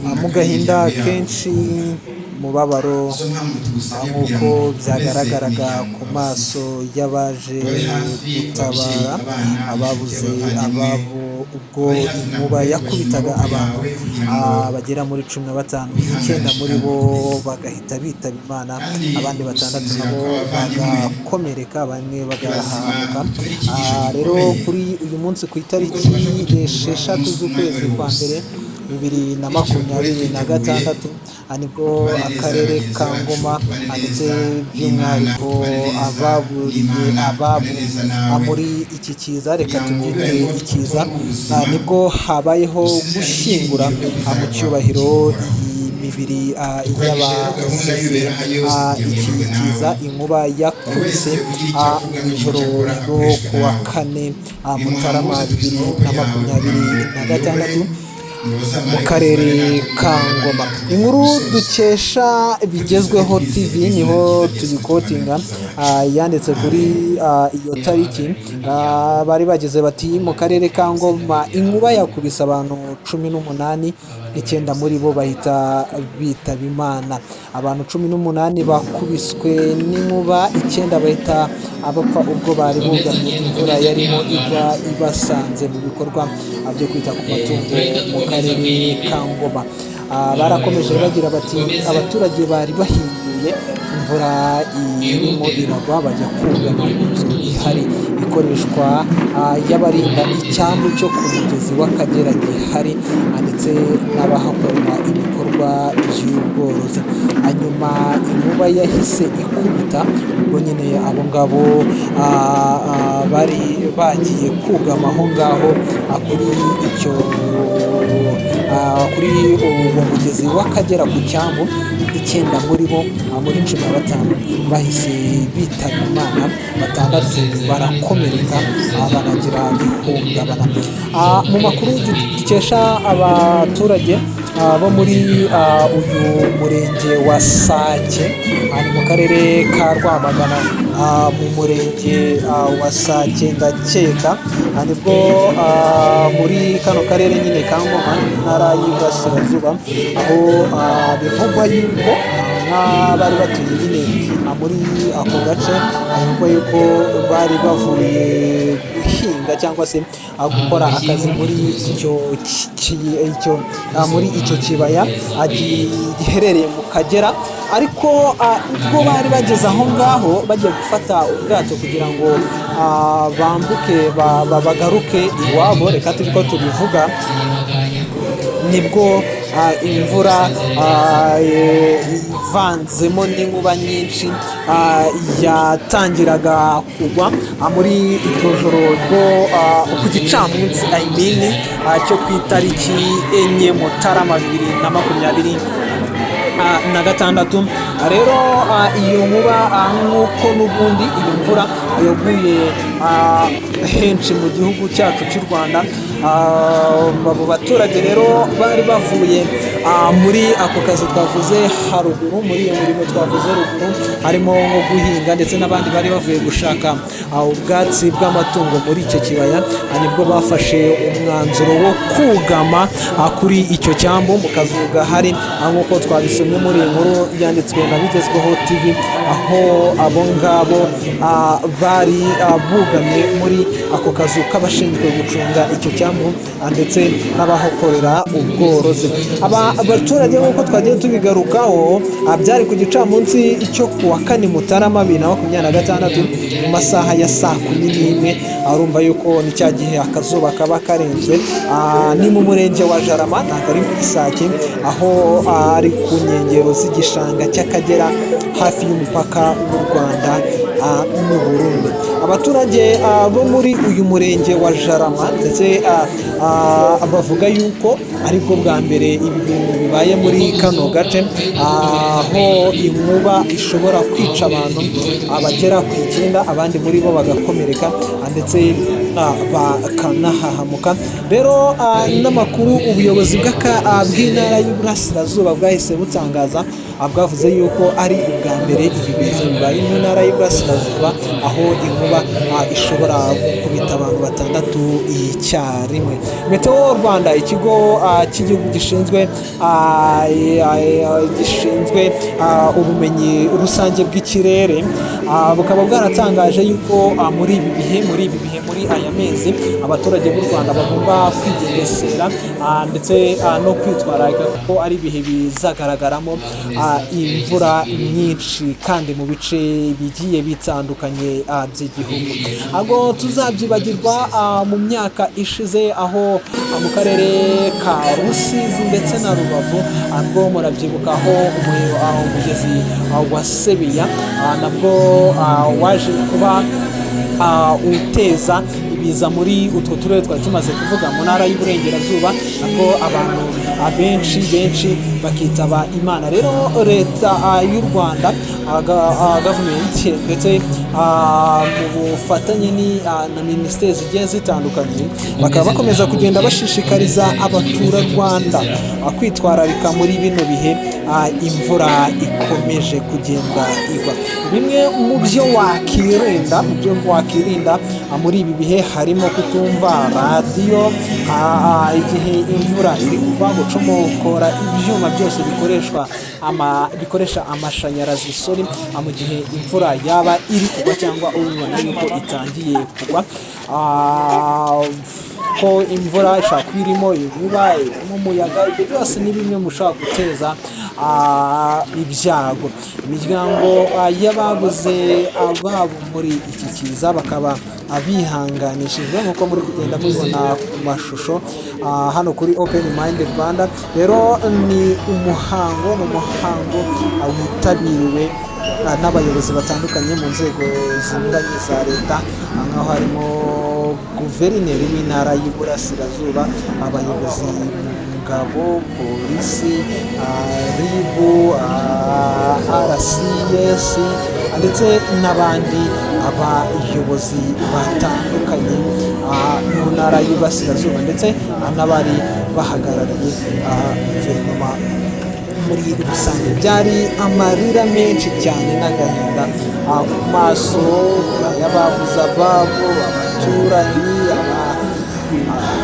mu gahinda kenshi, umubabaro, nk'uko byagaragaraga ku maso y'abaje gutabara ababuze ababo ubwo inkuba yakubitaga abantu bagera muri 15, 9 muri bo bagahita bitaba Imana, abandi 6 nabo bagakomereka, bamwe bagahamuka. Rero kuri uyu munsi ku itariki 6 z'ukwezi kwa mbere 2026 nibwo akarere ka Ngoma ndetse by'umwihariko ababuriye ababo muri iki kiza, reka tubyite ikiza, nibwo habayeho gushyingura mu cyubahiro imibiri y'abazize iki kiza, inkuba yakubise mu ijoro ryo ku wa 4 Mutarama 2026 mu karere ka Ngoma. Inkuru dukesha Bigezweho TV niho tuyikotinga, yanditse kuri iyo tariki, bari bagize bati mu karere ka Ngoma inkuba yakubise abantu 18, 9 muri bo bahita bitaba Imana. Abantu 18 bakubiswe n'inkuba, 9 bahita abapfa ubwo bari bugamye imvura yarimo igwa ibasanze mu bikorwa byo kwita ku matungo mu karere ka Ngoma. Barakomeje bagira bati abaturage bari bahinduye, imvura irimo iragwa bajya kugama mu nzu ihari ikoreshwa y'abarinda icyambu cyo ku mugezi w'Akagera gihari, ndetse n'abahakorera ibikorwa by'ubworozi. Hanyuma inkuba yahise ikubita, ubwo nyine abo ngabo bari bagiye kugama aho ngaho kuri uwo mugezi w'Akagera ku cyambu, 9 muri bo muri 15 bahise bitaba Imana, 6 barakomereka banagira ihungabana. Mu makuru dukesha abaturage bo muri uyu murenge wa Sake, ni mu karere ka Rwamagana, mu murenge wa Sake ndakeka nibwo muri kano karere nyine ka Ngoma, ntara y'Iburasirazuba, aho bivugwa yuko bari batuye nyine muri ako gace, bivugwa yuko bari bavuye guhinga cyangwa se gukora akazi muri icyo kibaya giherereye mu Kagera, ariko ubwo bari bageze aho ngaho bagiye gufata ubwato kugira ngo bambuke bagaruke iwabo, reka turi ko tubivuga, nibwo imvura ivanzemo n'inkuba nyinshi yatangiraga kugwa muri iryo joro ryo ku gicamunsi cyo ku itariki 4 Mutarama 2026. Rero iyo nkuba nk'uko n'ubundi iyo mvura yaguye henshi mu gihugu cyacu cy'u Rwanda, abo baturage rero bari bavuye muri ako kazi twavuze haruguru, muri iyo mirimo twavuze ruguru, harimo nko guhinga, ndetse n'abandi bari bavuye gushaka ubwatsi bw'amatungo muri icyo kibaya, nibwo bafashe umwanzuro wo kugama kuri icyo cyambu mu kazu gahari, nk'uko twabisomye muri iyi nkuru yanditswe na Bigezweho TV, aho abo ngabo bari bugamye muri ako kazu k'abashinzwe gucunga icyo cyambu ndetse n'abahakorera ubworozi. Abaturage nk'uko twagiye tubigarukaho, byari ku gicamunsi cyo ku wa 4 Mutarama 2026 mu masaha ya saa 11. Urumva yuko ni cya gihe akazuba kaba karenze. Ni mu murenge wa Jarama, ntabwo ari muri Sake, aho ari ku nkengero z'igishanga cy'Akagera hafi y'umupaka w'u Rwanda n'u Burundi. Abaturage bo muri uyu murenge wa Jarama ndetse bavuga yuko aribwo bwa mbere ibi bintu bibaye muri kano gace, aho inkuba ishobora kwica abantu bagera ku 9, abandi muri bo bagakomereka, ndetse bakanahahamuka. Rero n'amakuru ubuyobozi bw'intara y'Iburasirazuba bwahise butangaza, bwavuze yuko ari ubwa mbere ibi biza bibaye mu ntara y'Iburasirazuba, aho inkuba ishobora gukubita abantu 6 icyarimwe. Meteo Rwanda, ikigo cy'igihugu gishinzwe ubumenyi rusange bw'ikirere, bukaba bwaratangaje yuko muri aya mezi abaturage b'u Rwanda bagomba kwigengesera ndetse no kwitwararika, kuko ari ibihe bizagaragaramo imvura nyinshi kandi mu bice bigiye bitandukanye by'igihugu. Ntabwo tuzabyibagirwa mu myaka ishize, aho mu karere ka Rusizi ndetse na Rubavu, nabwo murabyibuka aho umugezi wa Sebeya nabwo waje kuba uteza ibiza muri utwo turere twari tumaze kuvuga mu ntara y'Iburengerazuba, nabwo abantu benshi bakitaba Imana. Rero leta y'u Rwanda, gavumenti ndetse mu bufatanye na minisiteri zigiye zitandukanye, bakaba bakomeza kugenda bashishikariza abaturarwanda kwitwararika muri bino bihe imvura ikomeje kugenda igwa. Bimwe mu byo wakirinda muri ibi bihe harimo kutumva radiyo igihe imvura iri kugwa, gucomokora ibyuma byose bikoresha amashanyarazi mu gihe imvura yaba iri kugwa cyangwa ubibona yuko itangiye kugwa, ko imvura ishobora kuba irimo inkuba, irimo umuyaga. Ibyo byose ni bimwe mu bishobora guteza ibyago. Imiryango y'ababuze ababo muri iki kiza bakaba bihanganishijwe, nk'uko muri kugenda mubibona ku mashusho hano kuri Open Mind Rwanda. Rero ni umuhango witabiriwe n'abayobozi batandukanye mu nzego zinyuranye za leta, nk'aho harimo guverineri w'intara y'Iburasirazuba, abayobozi mu ngabo, polisi, RIB, RCS ndetse n'abandi abayobozi batandukanye mu ntara y'Iburasirazuba, ndetse n'abari bahagarariye guverinoma muri rusange. Byari amarira menshi cyane n'agahinda ku maso y'ababuze ababo, abaturanyi,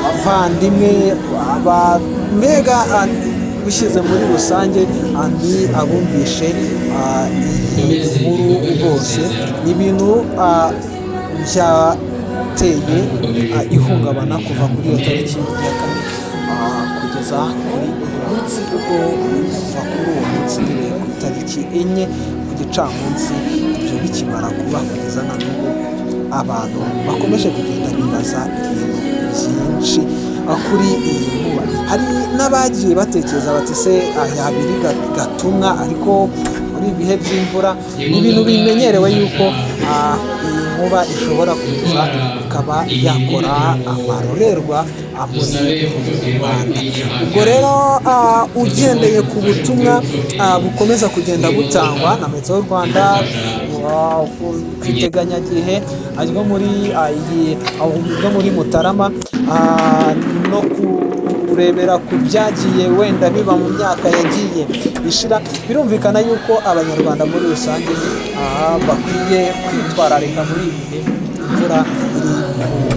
abavandimwe, mbega bishyize muri rusange ni abumvishe iyi nkuru bose. Ni ibintu byateye ihungabana kuva kuri iyo tariki ya 4 kugeza kuri uyu munsi, kuva kuri uwo munsi ku itariki 4 ku gicamunsi, ibyo bikimara kuba kugeza na n'ubu abantu bakomeje kugenda bibaza ibintu byinshi kuri iyi nkuba. Hari n'abagiye batekereza bati se yabiri gatumwa, ariko muri ibihe by'imvura ni ibintu bimenyerewe yuko iyi nkuba ishobora kuza ikaba yakora amarorerwa muri Rwanda. Ubwo rero ugendeye ku butumwa bukomeza kugenda butangwa na Meteo Rwanda ku iteganyagihe ryo muri Mutarama, no kurebera ku byagiye wenda biba mu myaka yagiye ishira, birumvikana yuko abanyarwanda muri rusange bakwiye kwitwararika muri ibi bihe imvura iri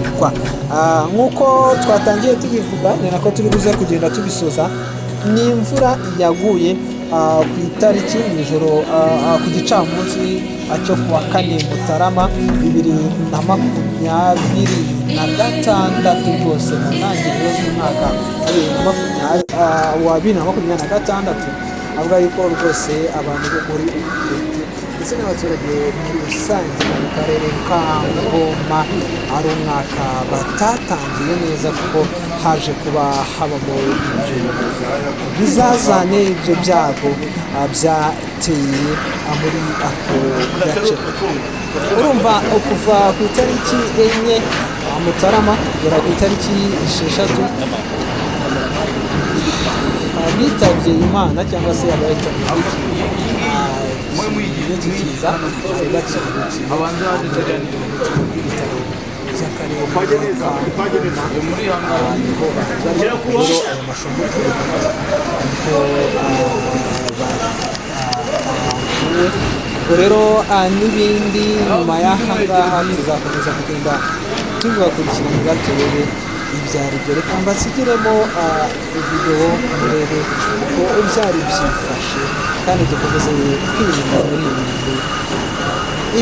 kugwa. Nk'uko twatangiye tubivuga, ni nako turi buze kugenda tubisoza. Ni imvura yaguye ku itariki mw'ijoro ku gicamunsi cyo kuwa 4 Mutarama 2026, rwose mu ntangiriro z'umwaka wa 2026, avuga yuko rwose abantu bo muri ndetse n'abaturage muri rusange mu karere ka Ngoma ari umwaka batatangiye neza, kuko haje kuba habamo ibyo bizazane, ibyo byago byateye muri ako gace. Urumva kuva ku itariki 4 Mutarama kugera ku itariki 6 bitabye Imana cyangwa se abayitabye kiza ari bakiri mu bitaro by'akarere ka niho bahagaze rero ayo macumbi niho bakuwe. Ubwo rero n'ibindi nyuma y'aha ngaha tuzakomeza kugenda tubakurikirana turebe ibyo ari byo. Reka mbasigiremo videwo murebe uko byari byifashe kandi dukomeze kwirinda muri ibi bihe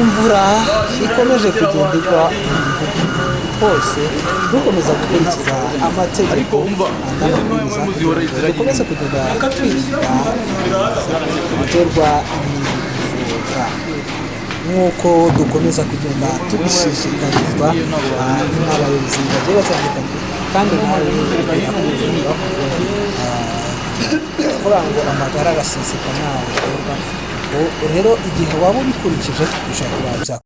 imvura ikomeje kugenda igwa mu gihugu hose, dukomeza gukurikiza amategeko n'amabwiriza dukomeze kugenda twirinda guterwa n'imvura nk'uko dukomeza kugenda tubishishikarizwa n'abayobozi bagiye batandukanye. Kandi nawe birakuvuga kuvuga ngo amagara araseseka ntawe. Rero igihe waba ubikurikije ushobora kuba